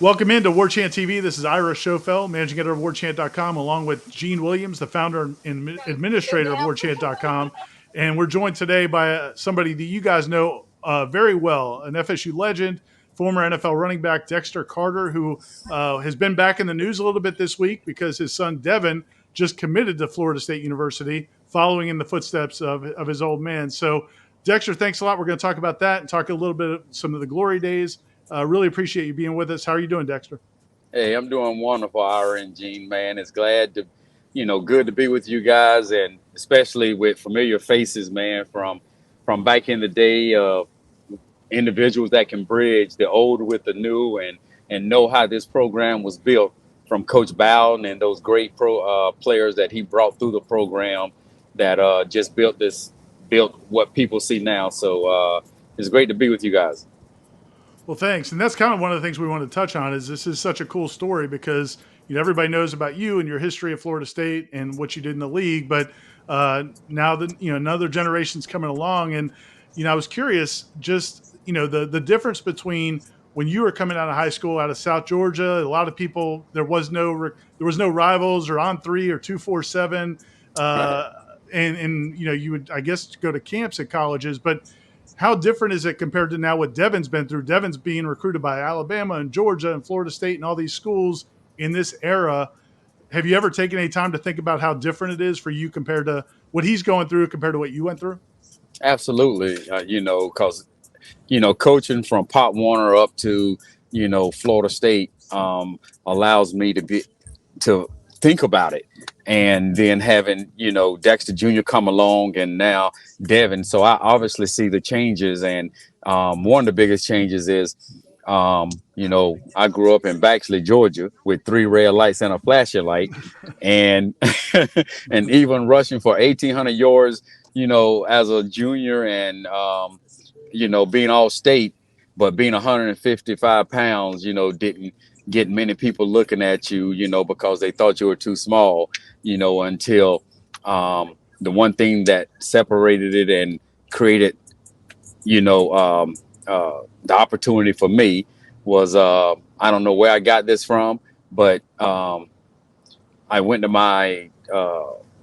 Welcome into Warchant TV. This is Ira Schofel, managing editor of Warchant.com, along with Gene Williams, the founder and administrator of Warchant.com. And we're joined today by somebody that you guys know very well, an FSU legend, former NFL running back Dexter Carter, who has been back in the news a little bit this week because his son Devin just committed to Florida State University, following in the footsteps of his old man. So, Dexter, thanks a lot. We're going to talk about that and talk a little bit of some of the glory days. Really appreciate you being with us. How are you doing, Dexter? Hey, I'm doing wonderful, Ira and Gene, man. It's glad to, good to be with you guys, and especially with familiar faces, man, from back in the day, individuals that can bridge the old with the new, and know how this program was built from Coach Bowden and those great players that he brought through the program that just built what people see now. So it's great to be with you guys. Well, thanks. And that's kind of one of the things we want to touch on is this is such a cool story because everybody knows about you and your history at Florida State and what you did in the league, but now that another generation's coming along, and I was curious, just the difference between when you were coming out of high school out of South Georgia. A lot of people, there was no rivals or On Three or 247, Right. and you would, I guess, go to camps at colleges, but how different is it compared to now what Devin's been through? Devin's being recruited by Alabama and Georgia and Florida State and all these schools in this era. Have you ever taken any time to think about how different it is for you compared to what he's going through compared to what you went through? Absolutely. Because coaching from Pop Warner up to Florida State allows me to think about it, and then having Dexter Jr. come along, and now Devin. So I obviously see the changes, and one of the biggest changes is I grew up in Baxley, Georgia, with three red lights and a flashing light, and and even rushing for 1,800 yards, as a junior, and being all state, but being 155 pounds, didn't get many people looking at you, because they thought you were too small, until the one thing that separated it and created, the opportunity for me was I don't know where I got this from, but I went to my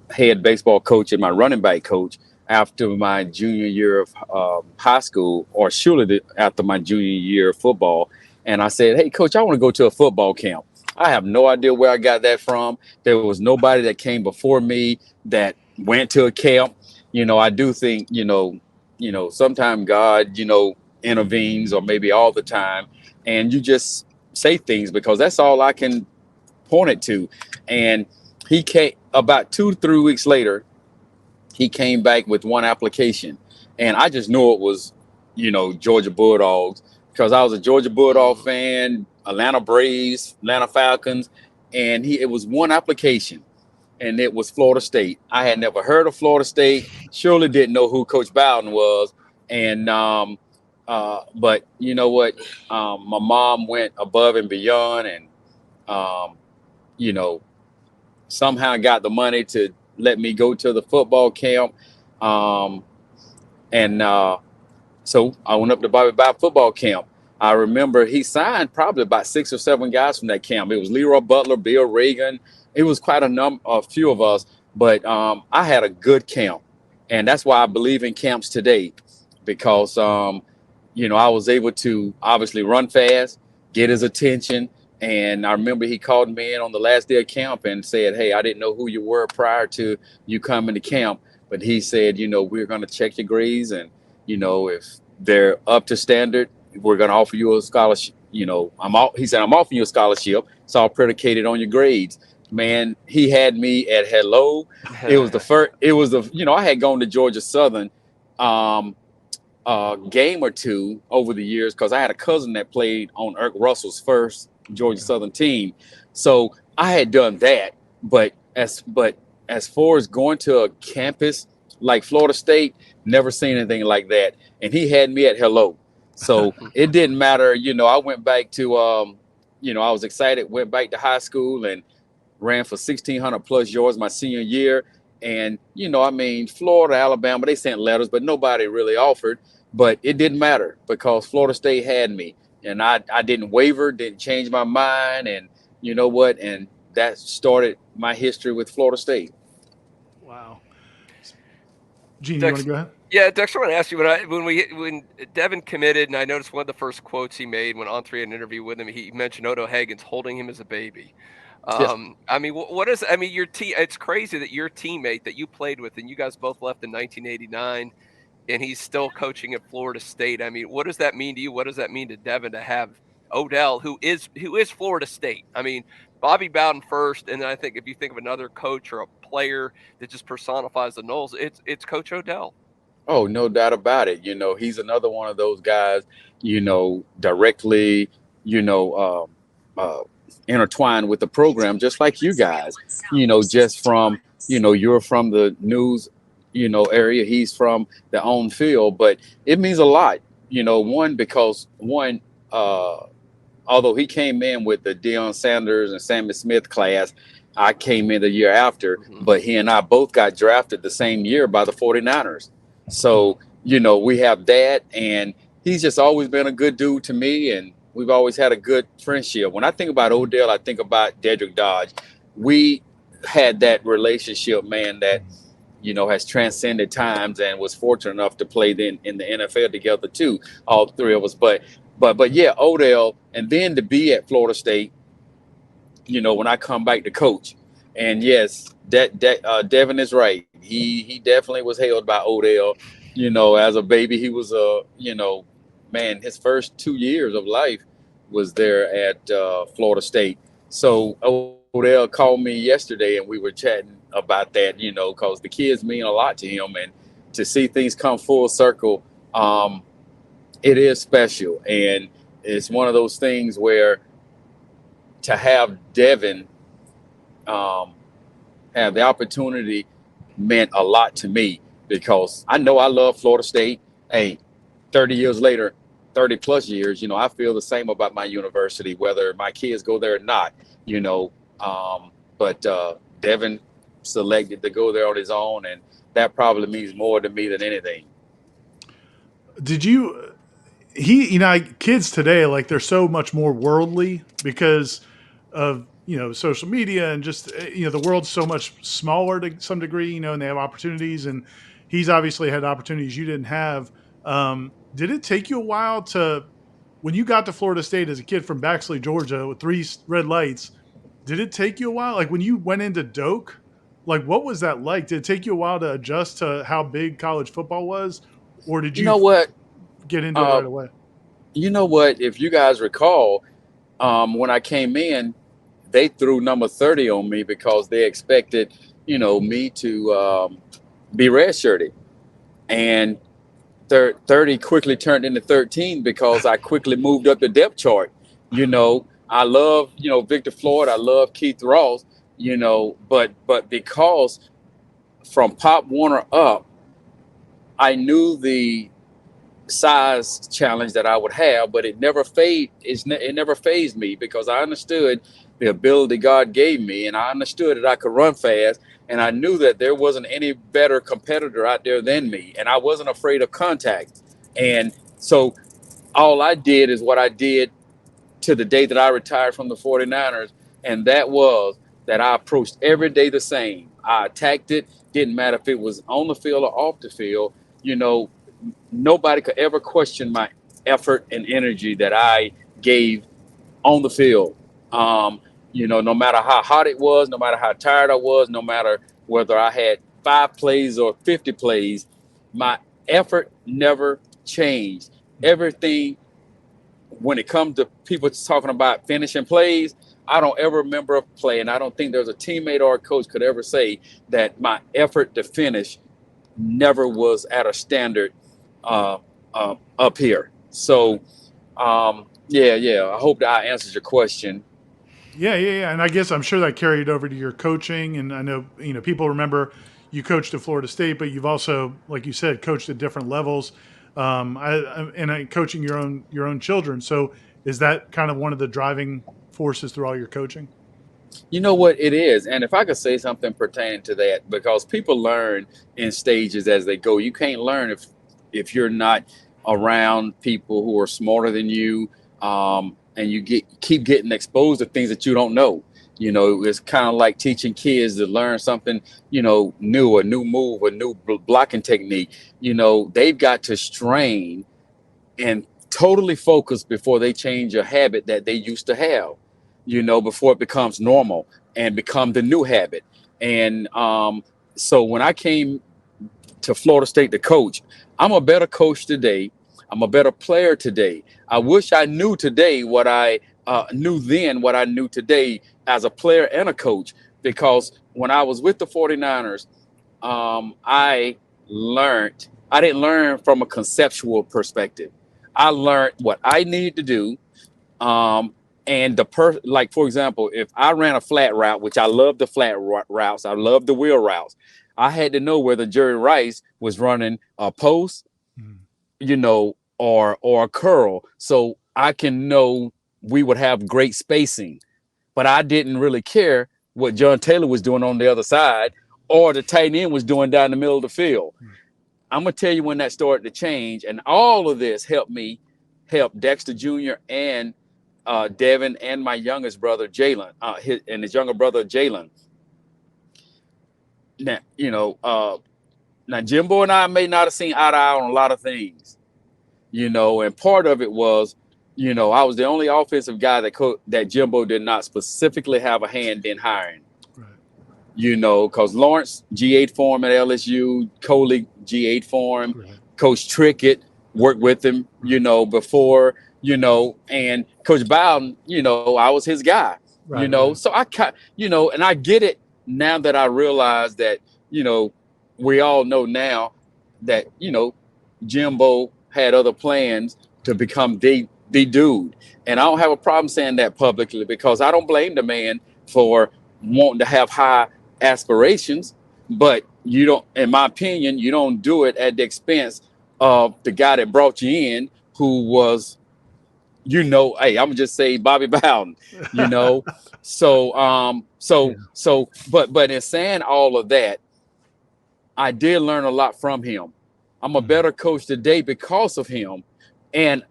head baseball coach and my running back coach after my junior year of high school, or surely after my junior year of football. And I said, "Hey, coach, I want to go to a football camp." I have no idea where I got that from. There was nobody that came before me that went to a camp. I do think, sometimes God, intervenes, or maybe all the time, and you just say things because that's all I can point it to. And he came about 2 to 3 weeks later. He came back with one application, and I just knew it was, Georgia Bulldogs, because I was a Georgia Bulldog fan, Atlanta Braves, Atlanta Falcons, and it was one application, and it was Florida State. I had never heard of Florida State, surely didn't know who Coach Bowden was, and but you know what, my mom went above and beyond, and um, you know somehow got the money to let me go to the football camp. Um, and So I went up to Bobby Bye football camp. I remember he signed probably about 6 or 7 guys from that camp. It was Leroy Butler, Bill Reagan. It was quite a few of us, but I had a good camp. And that's why I believe in camps today, because, I was able to obviously run fast, get his attention. And I remember he called me in on the last day of camp and said, "Hey, I didn't know who you were prior to you coming to camp, but he said, we're going to check your grades, and, if they're up to standard, we're going to offer you a scholarship. He said, I'm offering you a scholarship. It's all predicated on your grades." Man, he had me at hello. It was the first, I had gone to Georgia Southern game or two over the years, because I had a cousin that played on Irk Russell's first Georgia Southern team. So I had done that. But as far as going to a campus like Florida State, never seen anything like that. And he had me at hello. So it didn't matter. I went back to, I was excited, went back to high school and ran for 1,600 plus yards my senior year. And, Florida, Alabama, they sent letters, but nobody really offered. But it didn't matter, because Florida State had me. and I didn't waver, didn't change my mind, and you know what? And that started my history with Florida State. Wow. Gene, you want Dex, to go ahead? yeah, Dexter, I want to ask you when Devin committed, and I noticed one of the first quotes he made when On3 had an interview with him, he mentioned Odo Hagen's holding him as a baby. Yes. I mean, what is? I mean, your team. It's crazy that your teammate that you played with, and you guys both left in 1989, and he's still coaching at Florida State. I mean, what does that mean to you? What does that mean to Devin to have Odell, who is Florida State? I mean, Bobby Bowden first, and then I think if you think of another coach or a player that just personifies the Noles, it's Coach Odell. Oh, no doubt about it. He's another one of those guys, directly, you know, uh, intertwined with the program, just like you guys, just from, you're from the news, area. He's from the on field, but it means a lot, one, because one, although he came in with the Deion Sanders and Sammy Smith class, I came in the year after, but he and I both got drafted the same year by the 49ers. So, we have that, and he's just always been a good dude to me, and we've always had a good friendship. When I think about Odell, I think about Dedrick Dodge. We had that relationship, man, that, has transcended times, and was fortunate enough to play then in the NFL together too, all three of us. But yeah, Odell, and then to be at Florida State, when I come back to coach. And yes, Devin is right. He definitely was held by Odell. As a baby, he was man, his first 2 years of life was there at Florida State. So Odell called me yesterday, and we were chatting about that. Because the kids mean a lot to him, and to see things come full circle, it is special, and it's one of those things where to have Devin have the opportunity meant a lot to me, because I know I love Florida State. Hey, 30 years later, 30 plus years, I feel the same about my university, whether my kids go there or not, but Devin selected to go there on his own, and that probably means more to me than anything. Did you kids today, like, they're so much more worldly because of social media, and just the world's so much smaller to some degree, and they have opportunities, and he's obviously had opportunities you didn't have. Did it take you a while when you got to Florida State as a kid from Baxley, Georgia, with 3 red lights? Did it take you a while, like when you went into Doak? Like, what was that like? Did it take you a while to adjust to how big college football was, or did You you know what? get into it Uh, right away? if you guys recall, when I came in, they threw number 30 on me because they expected, me to be redshirted. And 30 quickly turned into 13 because I quickly moved up the depth chart. I love, Victor Floyd. I love Keith Ross, but because from Pop Warner up, I knew the size challenge that I would have, but it never phased me, because I understood the ability God gave me, and I understood that I could run fast, and I knew that there wasn't any better competitor out there than me, and I wasn't afraid of contact. And so all I did is what I did to the day that I retired from the 49ers, and that was that I approached every day the same. I attacked it, didn't matter if it was on the field or off the field. You know, Nobody could ever question my effort and energy that I gave on the field. No matter how hot it was, no matter how tired I was, no matter whether I had 5 plays or 50 plays, my effort never changed. Everything, when it comes to people talking about finishing plays, I don't ever remember a play, and I don't think there's a teammate or a coach could ever say that my effort to finish never was at a standard up here. So, yeah. I hope that I answered your question. Yeah. And I guess I'm sure that carried over to your coaching. And I know, people remember you coached at Florida State, but you've also, like you said, coached at different levels. Coaching your own children. So is that kind of one of the driving forces through all your coaching? You know what it is, and if I could say something pertaining to that, because people learn in stages as they go. You can't learn if you're not around people who are smarter than you, and you keep getting exposed to things that you don't know. You know, it's kind of like teaching kids to learn something, you know, new, a new move, a new blocking technique. You know, they've got to strain and totally focus before they change a habit that they used to have, you know, before it becomes normal and become the new habit. And so when I came to Florida State to coach, I'm a better coach today. I'm a better player today. I wish I knew today what I knew then, what I knew today as a player and a coach, because when I was with the 49ers, I didn't learn from a conceptual perspective. I learned what I needed to do. And like, for example, if I ran a flat route, which I love the flat routes, I love the wheel routes, I had to know whether Jerry Rice was running a post, you know, or a curl, so I can know we would have great spacing. But I didn't really care what John Taylor was doing on the other side or the tight end was doing down the middle of the field. I'm gonna tell you when that started to change, and all of this helped me help Dexter Jr. and Devin and my youngest brother Jalen, and his younger brother Jalen. Now, you know, now Jimbo and I may not have seen eye to eye on a lot of things, you know, and part of it was, you know, I was the only offensive guy that Jimbo did not specifically have a hand in hiring. Right. You know, because Lawrence G8 for him at LSU, Coley G8 for him, right. Coach Trickett worked with him, you know, before, you know, and Coach Bowden, you know, I was his guy, right, you know, right. So you know, and I get it now that I realize that, you know, we all know now that, you know, Jimbo had other plans to become the dude. And I don't have a problem saying that publicly, because I don't blame the man for wanting to have high aspirations, but you don't, in my opinion, you don't do it at the expense of the guy that brought you in, who was, you know, hey, I'm gonna just say Bobby Bowden, you know. But in saying all of that, I did learn a lot from him. I'm a better coach today because of him. And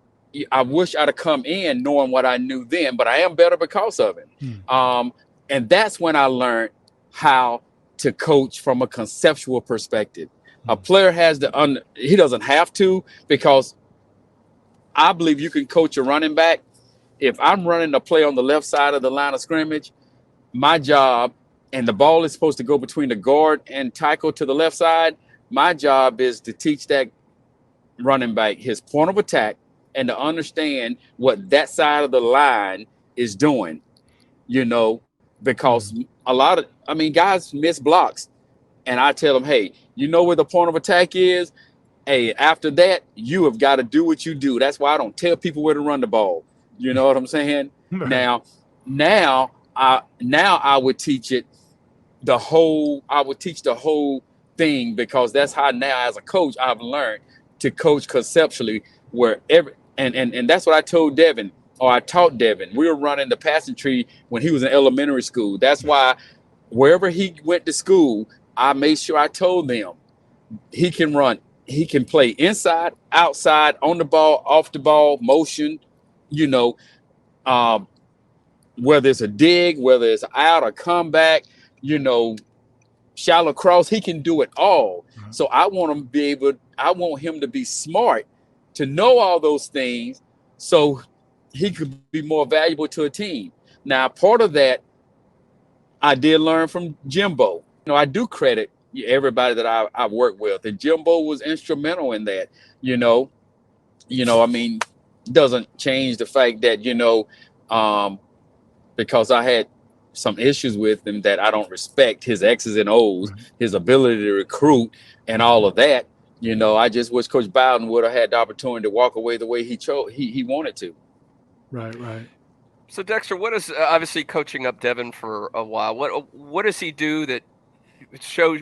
I wish I'd have come in knowing what I knew then, but I am better because of it. And that's when I learned how to coach from a conceptual perspective. A player he doesn't have to, because I believe you can coach a running back. If I'm running a play on the left side of the line of scrimmage, my job, and the ball is supposed to go between the guard and tackle to the left side, my job is to teach that running back his point of attack and to understand what that side of the line is doing, you know, because guys miss blocks. And I tell them, hey, you know where the point of attack is? Hey, after that, you have got to do what you do. That's why I don't tell people where to run the ball. You know what I'm saying? Now I would teach it I would teach the whole thing, because that's how now as a coach I've learned to coach conceptually, and that's what I told Devin, or I taught Devin. We were running the passing tree when he was in elementary school. That's why wherever he went to school, I made sure I told them he can run. He can play inside, outside, on the ball, off the ball, motion, you know, whether it's a dig, whether it's out or comeback, you know, shallow cross, he can do it all. So I want him to be smart, to know all those things, so he could be more valuable to a team. Now, part of that I did learn from Jimbo. You know, I do credit everybody that I've worked with, and Jimbo was instrumental in that. You know, I mean, doesn't change the fact that, you know, because I had some issues with him, that I don't respect his X's and O's, his ability to recruit and all of that. You know, I just wish Coach Bowden would have had the opportunity to walk away the way he wanted to. Right. So Dexter, what is obviously coaching up Devin for a while? What does he do that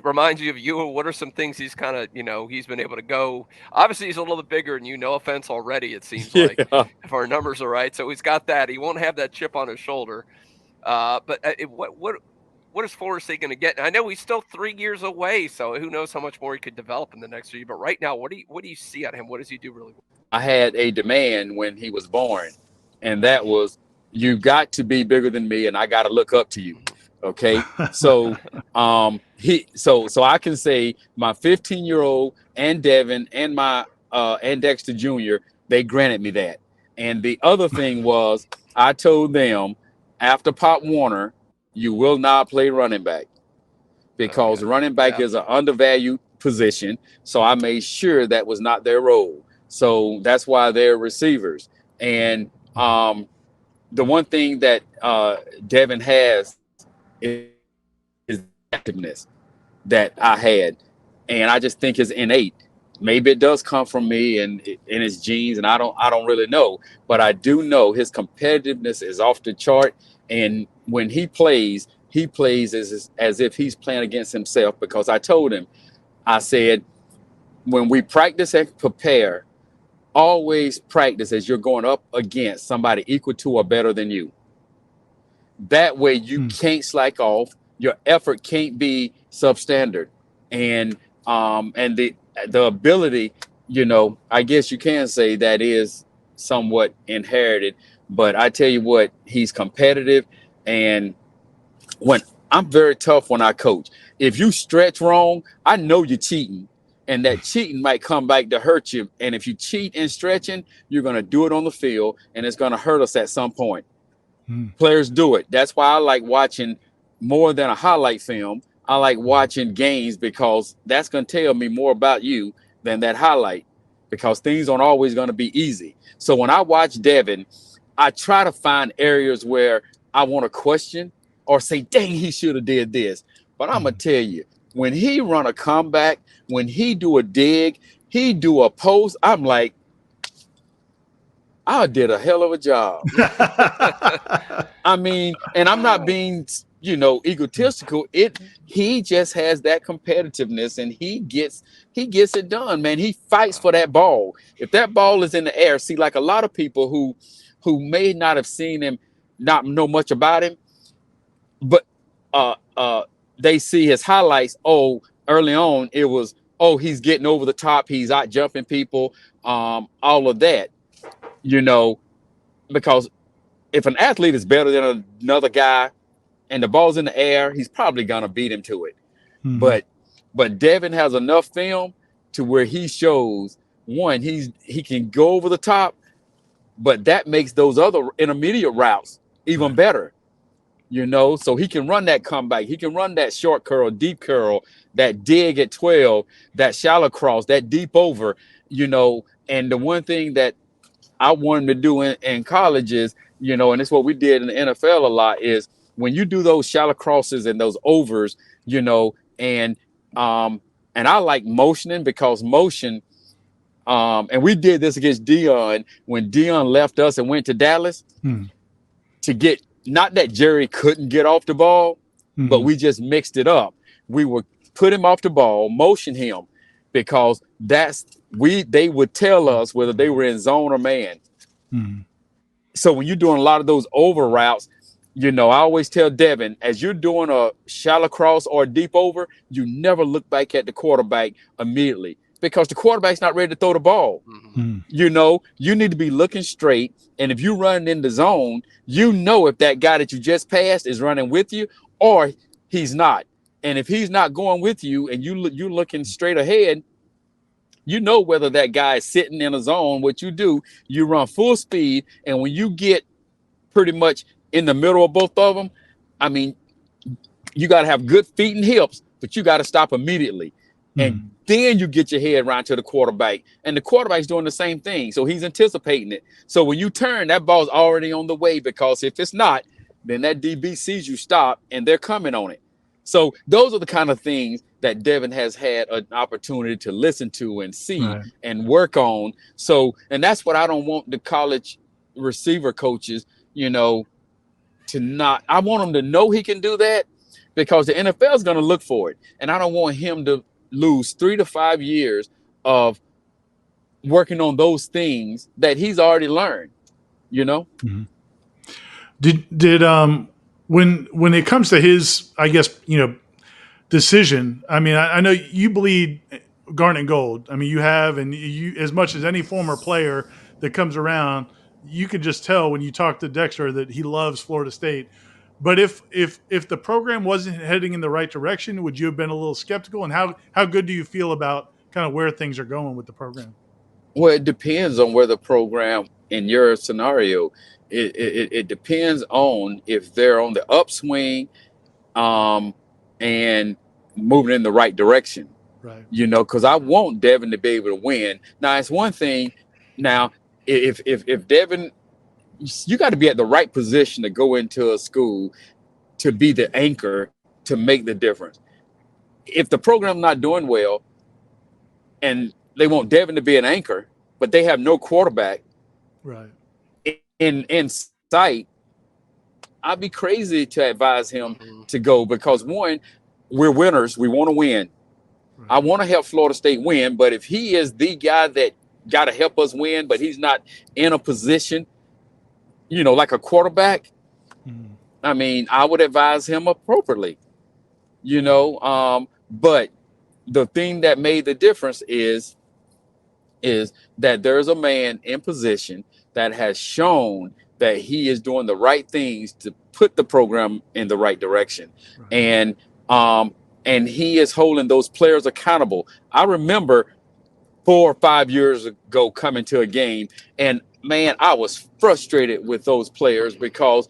reminds you of you? What are some things he's kind of, you know, he's been able to go? Obviously, he's a little bit bigger than you. No offense already, it seems like, if our numbers are right. So he's got that. He won't have that chip on his shoulder. But what is Florida State going to get? And I know he's still 3 years away, so who knows how much more he could develop in the next year. But right now, what do you see out of him? What does he do really well? I had a demand when he was born. and that was, you got to be bigger than me, and I got to look up to you. Okay, so so I can say my 15-year-old and Devin and my and Dexter Jr. they granted me that. And the other thing was, I told them after Pop Warner, you will not play running back, because Okay. running back Yeah. is an undervalued position. So I made sure that was not their role. So that's why they're receivers. And the one thing that Devin has is activeness that I had, and I just think is innate. Maybe it does come from me and in his genes, and I don't really know, but I do know his competitiveness is off the chart. And when he plays as if he's playing against himself. Because I told him, I said, when we practice and prepare, always practice as you're going up against somebody equal to or better than you. That way you can't slack off. Your effort can't be substandard. And the ability, I guess you can say that is somewhat inherited. But I tell you what, he's competitive. And when I'm very tough when I coach. If you stretch wrong, I know you're cheating. And that cheating might come back to hurt you. And if you cheat in stretching, you're going to do it on the field, and it's going to hurt us at some point. Players do it. That's why I like watching more than a highlight film. I like watching games, because that's going to tell me more about you than that highlight, because things aren't always going to be easy. So when I watch Devin, I try to find areas where I want to question or say, dang, he should have did this. But I'm going to tell you, when he run a comeback, when he do a dig, he do a post, I'm like, I did a hell of a job. I mean, and I'm not being, egotistical. He just has that competitiveness, and he gets it done, man. He fights for that ball. If that ball is in the air, see, like a lot of people who may not have seen him, not know much about him, but they see his highlights. Oh, early on it was, oh, he's getting over the top, he's out jumping people, all of that, because if an athlete is better than another guy and the ball's in the air, he's probably gonna beat him to it. But Devin has enough film to where he shows, one, he can go over the top, but that makes those other intermediate routes even better. So he can run that comeback, he can run that short curl, deep curl, that dig at 12, that shallow cross, that deep over, and the one thing that I wanted to do in college is, and it's what we did in the NFL a lot, is when you do those shallow crosses and those overs, and I like motioning, because motion, and we did this against Dion when Dion left us and went to Dallas to get, not that Jerry couldn't get off the ball, but we just mixed it up. We would put him off the ball, motion him, because they would tell us whether they were in zone or man. So when you're doing a lot of those over routes, I always tell Devin, as you're doing a shallow cross or a deep over, you never look back at the quarterback immediately, because the quarterback's not ready to throw the ball. You need to be looking straight. And if you run in the zone, if that guy that you just passed is running with you or he's not. And if he's not going with you and you're looking straight ahead, whether that guy is sitting in a zone. What you do, you run full speed. And when you get pretty much in the middle of both of them, I mean, you got to have good feet and hips, but you got to stop immediately. And then you get your head around to the quarterback, and the quarterback's doing the same thing. So he's anticipating it. So when you turn, that ball's already on the way, because if it's not, then that DB sees you stop and they're coming on it. So those are the kind of things that Devin has had an opportunity to listen to and see and work on. So, and that's what I don't want the college receiver coaches, to not. I want them to know he can do that, because the NFL is going to look for it. And I don't want him to lose 3 to 5 years of working on those things that he's already learned, Did when it comes to his, I guess, decision, I mean, I know you bleed garnet and gold. I mean, you have, and you, as much as any former player that comes around, you can just tell when you talk to Dexter that he loves Florida State. But if the program wasn't heading in the right direction, would you have been a little skeptical? And how good do you feel about kind of where things are going with the program? Well, it depends on where the program in your scenario. It depends on if they're on the upswing, um, and moving in the right direction. Right. Because I want Devin to be able to win. Now, it's one thing. Now, if Devin, you got to be at the right position to go into a school to be the anchor to make the difference. If the program's not doing well and they want Devin to be an anchor, but they have no quarterback Right. in sight, I'd be crazy to advise him to go because, one, we're winners. We want to win. Right. I want to help Florida State win, but if he is the guy that got to help us win, but he's not in a position, like a quarterback, I mean, I would advise him appropriately, but the thing that made the difference is that there's a man in position that has shown that he is doing the right things to put the program in the right direction. Right. And he is holding those players accountable. I remember 4 or 5 years ago coming to a game, and man, I was frustrated with those players because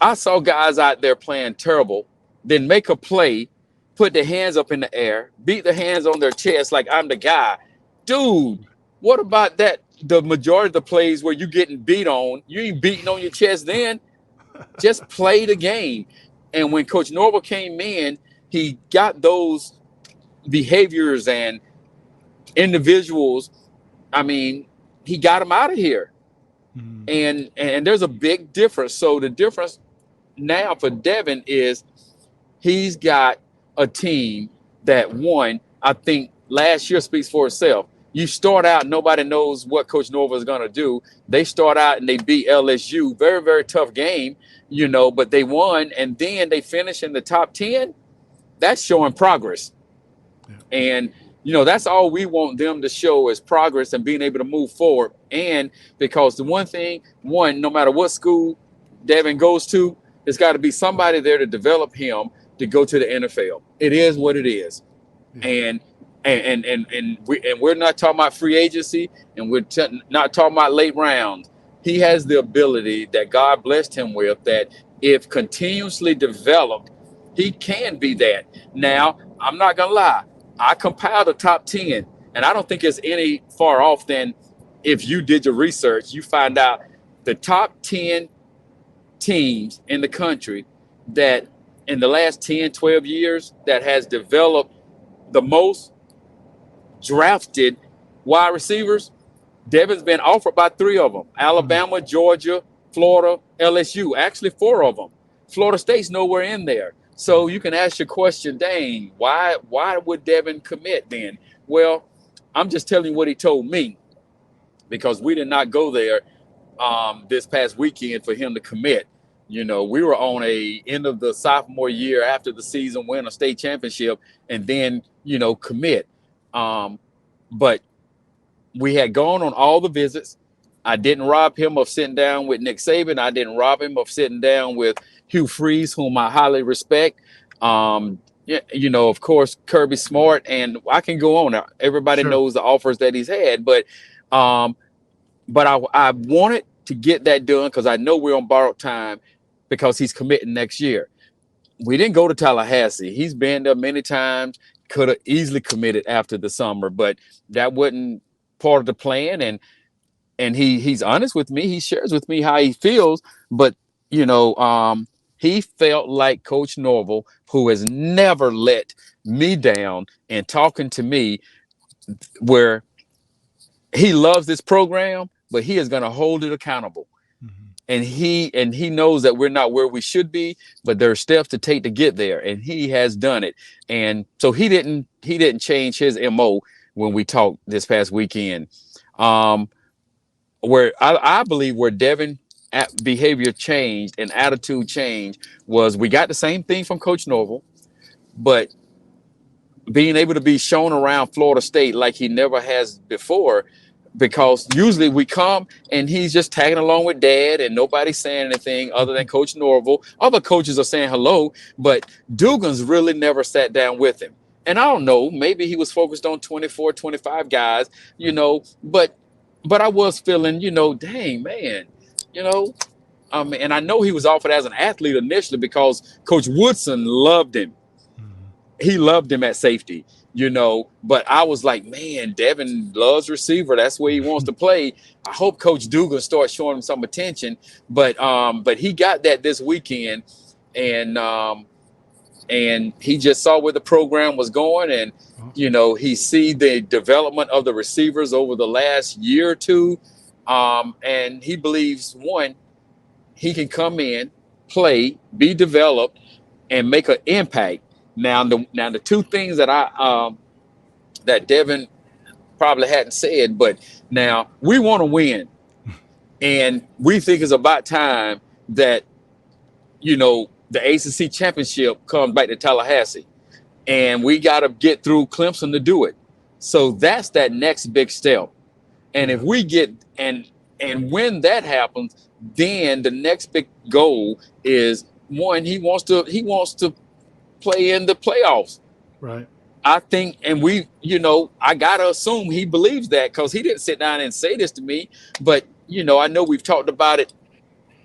I saw guys out there playing terrible, then make a play, put their hands up in the air, beat their hands on their chest like I'm the guy. Dude, what about that? The majority of the plays where you getting beat on, you ain't beating on your chest then. Just play the game. And when Coach Norvell came in, he got those behaviors and individuals. I mean, he got them out of here. And there's a big difference. So the difference now for Devin is he's got a team that won. I think last year speaks for itself. You start out, nobody knows what Coach Norvell is going to do. They start out and they beat LSU. Very, very tough game, but they won. And then they finish in the top 10. That's showing progress. Yeah. And, that's all we want them to show is progress and being able to move forward. And because the no matter what school Devin goes to, there's got to be somebody there to develop him to go to the NFL. It is what it is. Yeah. And we're not talking about free agency, and we're not talking about late rounds. He has the ability that God blessed him with that if continuously developed, he can be that. Now, I'm not going to lie. I compiled the top 10, and I don't think it's any far off than if you did your research, you find out the top 10 teams in the country that in the last 10, 12 years that has developed the most drafted wide receivers. Devin's been offered by 3 of them: Alabama, Georgia, Florida, LSU. Actually, 4 of them. Florida State's nowhere in there. So you can ask your question, dang, why would Devin commit then? Well, I'm just telling you what he told me, because we did not go there this past weekend for him to commit. We were on a end of the sophomore year after the season, win a state championship, and then, commit. But we had gone on all the visits. I didn't rob him of sitting down with Nick Saban. I didn't rob him of sitting down with Hugh Freeze, whom I highly respect. Of course, Kirby Smart, and I can go on. Everybody knows the offers that he's had, but I wanted to get that done because I know we're on borrowed time because he's committing next year. We didn't go to Tallahassee. He's been there many times, could have easily committed after the summer, but that wasn't part of the plan. And he's honest with me. He shares with me how he feels, but he felt like Coach Norvell, who has never let me down and talking to me, where he loves this program, but he is going to hold it accountable. And he knows that we're not where we should be, but there are steps to take to get there, and he has done it. And so he didn't change his MO when we talked this past weekend. Where I believe where Devin behavior changed and attitude changed was we got the same thing from Coach Norvell, but being able to be shown around Florida State like he never has before, because usually we come and he's just tagging along with dad and nobody's saying anything other than Coach Norvell. Other coaches are saying hello, but Dugan's really never sat down with him. And I don't know, maybe he was focused on 24, 25 guys, but I was feeling, dang, man, and I know he was offered as an athlete initially because Coach Woodson loved him. He loved him at safety, but I was like, man, Devin loves receiver. That's where he wants to play. I hope Coach Dugan starts showing him some attention, but he got that this weekend, and he just saw where the program was going, and he see the development of the receivers over the last year or two, and he believes he can come in, play, be developed, and make an impact. Now the two things that that Devin probably hadn't said, but now we want to win, and we think it's about time that the ACC championship comes back to Tallahassee, and we got to get through Clemson to do it. So that's that next big step, and if we get and when that happens, then the next big goal is he wants to play in the playoffs. Right. I think, and I gotta assume he believes that because he didn't sit down and say this to me, but I know we've talked about it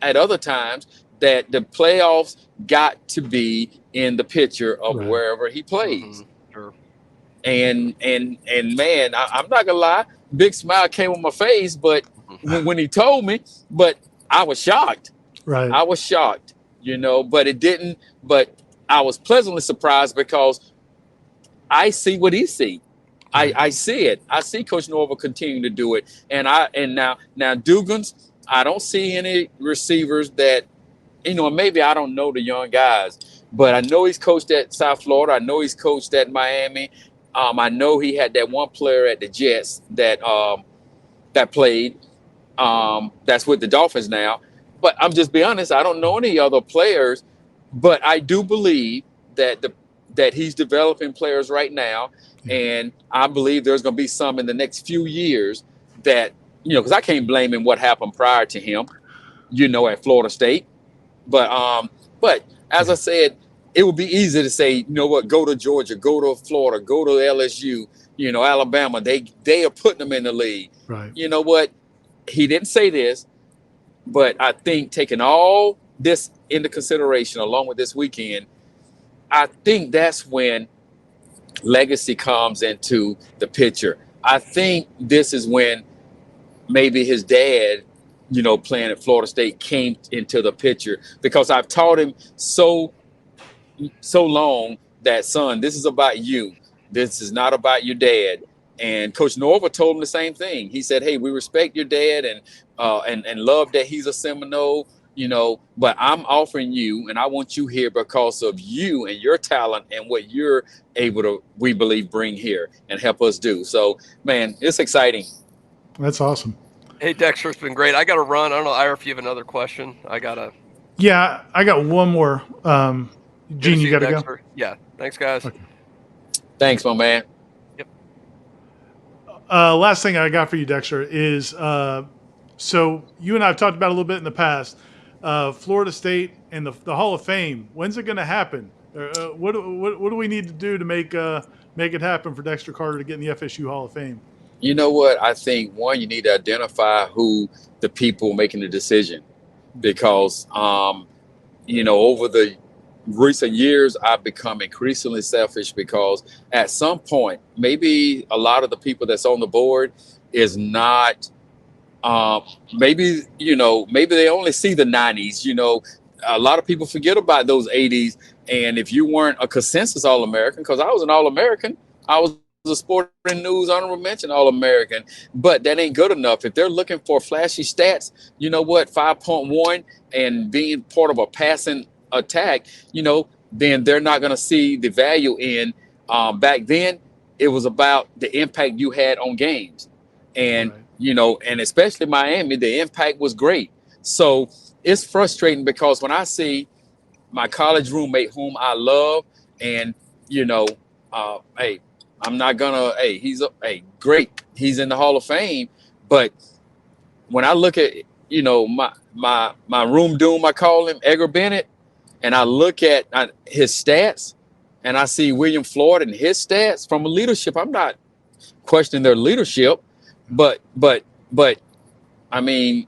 at other times that the playoffs got to be in the picture of wherever he plays. Sure. And man, I'm not gonna lie, big smile came on my face, but when he told me, but I was shocked. Right. I was shocked, but it didn't. But I was pleasantly surprised because I see what he see. I see it. I see Coach Norvell continuing to do it. And now Dugan's, I don't see any receivers that, maybe I don't know the young guys, but I know he's coached at South Florida. I know he's coached at Miami. I know he had that one player at the Jets that played. That's with the Dolphins now. But I'm just be honest, I don't know any other players, but I do believe that that he's developing players right now. And I believe there's going to be some in the next few years that, because I can't blame him what happened prior to him, at Florida State. But as I said, it would be easy to say, go to Georgia, go to Florida, go to LSU, Alabama. They are putting them in the league. Right. You know what? He didn't say this, but I think taking all this into consideration along with this weekend, I think that's when legacy comes into the picture. I think this is when maybe his dad, playing at Florida State came into the picture, because I've taught him so long that, son, this is about you. This is not about your dad. And Coach Norvell told him the same thing. He said, hey, we respect your dad and love that he's a Seminole, but I'm offering you, and I want you here because of you and your talent and what you're able to, we believe, bring here and help us do. So, man, it's exciting. That's awesome. Hey, Dexter, it's been great. I got to run. I don't know, Ira, if you have another question. Yeah, I got one more. Gene, you got to go? Yeah. Thanks, guys. Okay. Thanks, my man. Yep. Last thing I got for you, Dexter, is so you and I have talked about a little bit in the past, Florida State and the Hall of Fame. When's it going to happen? What do we need to do to make it happen for Dexter Carter to get in the FSU Hall of Fame? You know what? I think, one, you need to identify who the people making the decision, because, over the recent years, I've become increasingly selfish, because at some point, maybe a lot of the people that's on the board is not, maybe they only see the 90s. A lot of people forget about those 80s. And if you weren't a consensus All-American, because I was an All-American, I was a Sporting News honorable mention All-American, but that ain't good enough. If they're looking for flashy stats, 5.1 and being part of a passing attack, then they're not going to see the value in. Back then, it was about the impact you had on games, and and especially Miami, the impact was great. So it's frustrating, because when I see my college roommate, whom I love, and hey, I'm not gonna. Hey, he's great. He's in the Hall of Fame, But when I look at, you know, my room doom, I call him Edgar Bennett, and I look at his stats, and I see William Floyd and his stats from a leadership. I'm not questioning their leadership, but I mean,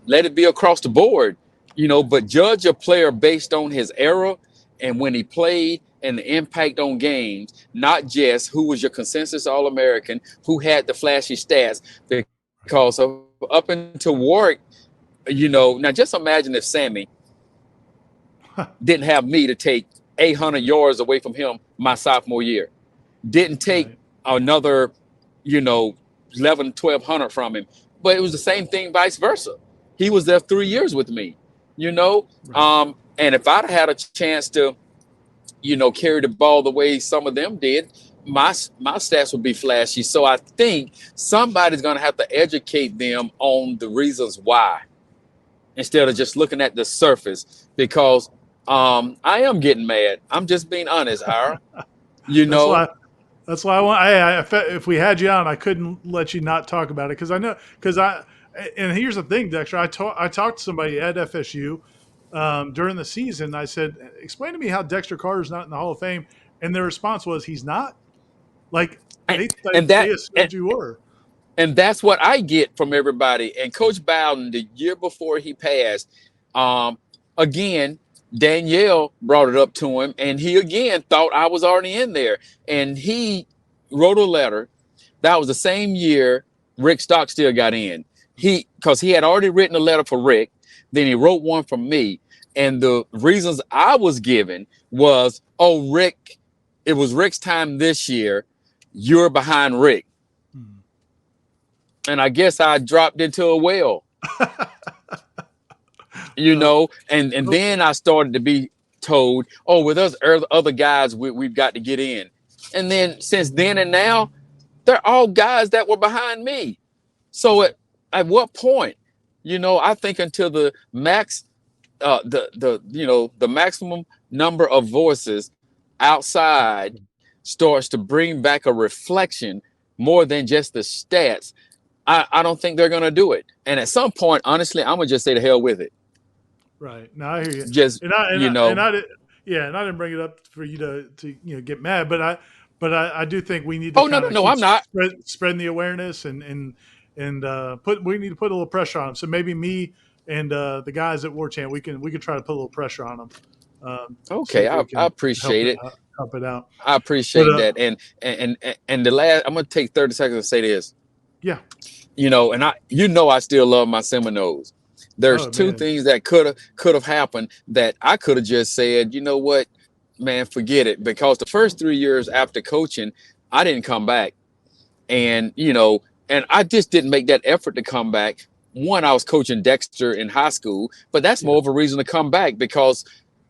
let it be across the board, you know, but judge a player based on his era and when he played and the impact on games, not just who was your consensus All-American, who had the flashy stats. Because up until Warwick, you know, now just imagine if Sammy didn't have me to take 800 yards away from him my sophomore year, didn't take another, you know, 1,200 from him. But it was the same thing vice versa. He was there 3 years with me, you know. And if I'd had a chance to, you know, carry the ball the way some of them did, my stats would be flashy. So I think somebody's going to have to educate them on the reasons why, instead of just looking at the surface. Because I am getting mad. I'm just being honest, Ira. You know. That's why I want. If we had you on, I couldn't let you not talk about it and here's the thing, Dexter. I talked to somebody at FSU during the season. I said, "Explain to me how Dexter Carter's not in the Hall of Fame," and their response was, "He's not." Like they assumed you were. And that's what I get from everybody. And Coach Bowden, the year before he passed, again, Danielle brought it up to him, and he again thought I was already in there. And he wrote a letter. That was the same year Rick Stockstill got in. Because he had already written a letter for Rick, then he wrote one for me. And the reasons I was given was, oh, Rick, it was Rick's time this year. You're behind Rick. And I guess I dropped into a well. You know, and then I started to be told, oh, with us other guys, we've got to get in. And then since then and now, they're all guys that were behind me. So at what point, you know, I think until the max, the maximum number of voices outside starts to bring back a reflection more than just the stats, I don't think they're going to do it. And at some point, honestly, I'm going to just say the hell with it. Right. No, I hear you. Just, I didn't bring it up for you to get mad, but I do think we need to no, I'm not spreading the awareness and we need to put a little pressure on them. So maybe me and the guys at Warchant, we can try to put a little pressure on them. Okay, I appreciate it. Help it out. I appreciate that. And the last, I'm going to take 30 seconds to say this. Yeah. You know, and I still love my Seminoles. There's two things that could have happened that I could have just said, you know what, man, forget it. Because the first 3 years after coaching, I didn't come back. And, you know, and I just didn't make that effort to come back. One, I was coaching Dexter in high school, but that's more of a reason to come back because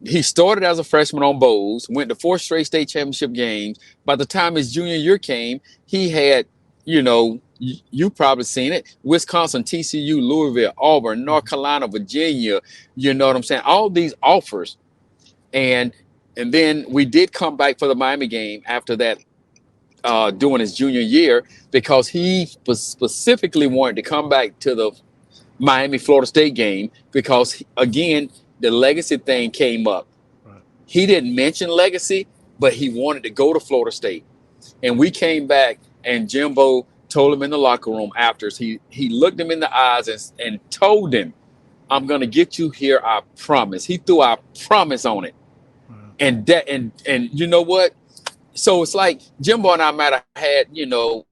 he started as a freshman on bowls, went to 4 straight state championship games. By the time his junior year came, he had, you know, you probably seen it, Wisconsin, TCU, Louisville, Auburn, North Carolina, Virginia, you know what I'm saying? All these offers. And then we did come back for the Miami game after that, during his junior year, because he specifically wanted to come back to the Miami Florida State game because, again, the legacy thing came up. Right. He didn't mention legacy, but he wanted to go to Florida State. And we came back, and Jimbo told him in the locker room after, he looked him in the eyes and told him, I'm going to get you here, I promise. He threw our promise on it. Wow. And you know what? So it's like Jimbo and I might have had, you know,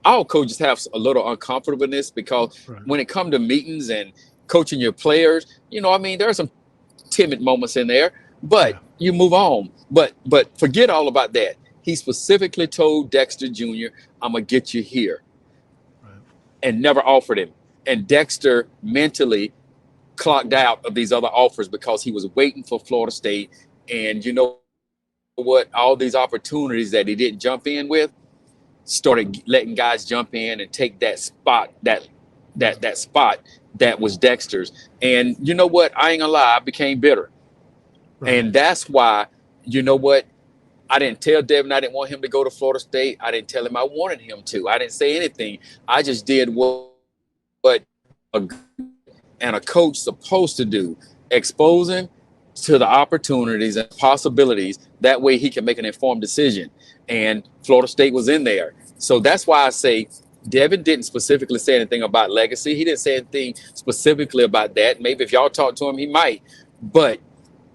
all coaches have a little uncomfortableness because when it comes to meetings and coaching your players, you know, I mean, there are some timid moments in there, but you move on. But forget all about that. He specifically told Dexter Jr., I'm going to get you here, and never offered him. And Dexter mentally clocked out of these other offers because he was waiting for Florida State. And you know what? All these opportunities that he didn't jump in with started letting guys jump in and take that spot, that spot that was Dexter's. And you know what? I ain't gonna lie, I became bitter. And that's why, you know what? I didn't tell Devin I didn't want him to go to Florida State. I didn't tell him I wanted him to. I didn't say anything. I just did what a and a coach supposed to do, expose him to the opportunities and possibilities. That way he can make an informed decision. And Florida State was in there. So that's why I say Devin didn't specifically say anything about legacy. He didn't say anything specifically about that. Maybe if y'all talk to him, he might. But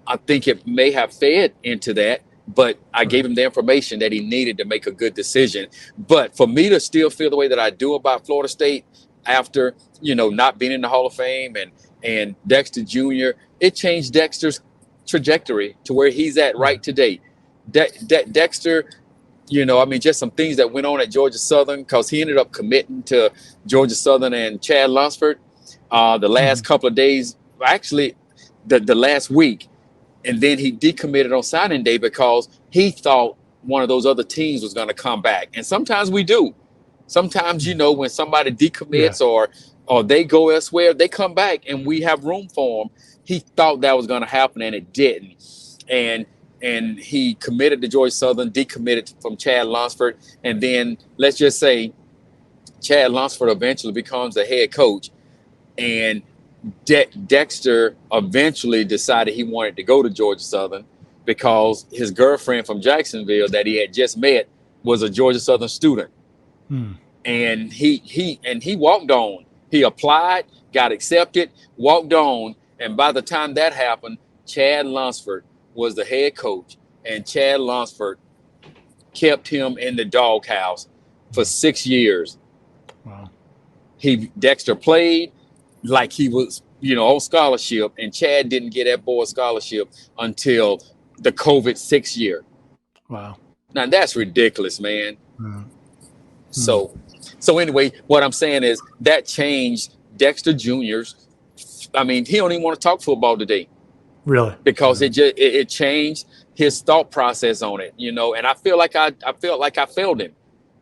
I think it may have fed into that. But I gave him the information that he needed to make a good decision. But for me to still feel the way that I do about Florida State after, not being in the Hall of Fame and Dexter Jr., it changed Dexter's trajectory to where he's at right today. Dexter, just some things that went on at Georgia Southern, because he ended up committing to Georgia Southern and Chad Lunsford the last couple of days, actually the last week. And then he decommitted on signing day because he thought one of those other teams was going to come back. And sometimes we do. Sometimes, when somebody decommits or they go elsewhere, they come back and we have room for them. He thought that was going to happen and it didn't. And he committed to Georgia Southern, decommitted from Chad Lunsford. And then let's just say Chad Lunsford eventually becomes the head coach. And Dexter eventually decided he wanted to go to Georgia Southern because his girlfriend from Jacksonville that he had just met was a Georgia Southern student. And he walked on. He applied, got accepted, walked on. And by the time that happened, Chad Lunsford was the head coach, and Chad Lunsford kept him in the doghouse for 6 years. Wow. Dexter played like he was, on scholarship, and Chad didn't get that boy a scholarship until the COVID 6 year. Wow. Now that's ridiculous, man. So anyway, what I'm saying is that changed Dexter Jr.'s. I mean, he don't even want to talk football today. Really? Because it changed his thought process on it, and I feel like I failed him.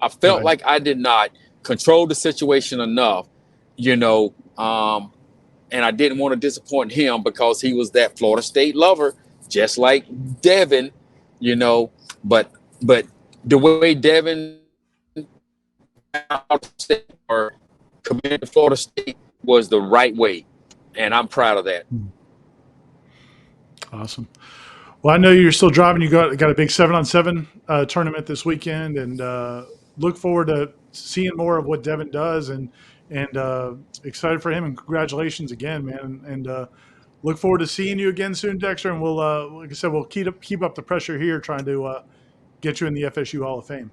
I felt like I did not control the situation enough, and I didn't want to disappoint him because he was that Florida State lover, just like Devin, but the way Devin or committed to Florida State was the right way, and I'm proud of that. Awesome. Well, I know you're still driving. You got a big 7-on-7 tournament this weekend, and look forward to seeing more of what Devin does, and excited for him. And congratulations again, man. And look forward to seeing you again soon, Dexter. And we'll, like I said, we'll keep up the pressure here, trying to get you in the FSU Hall of Fame.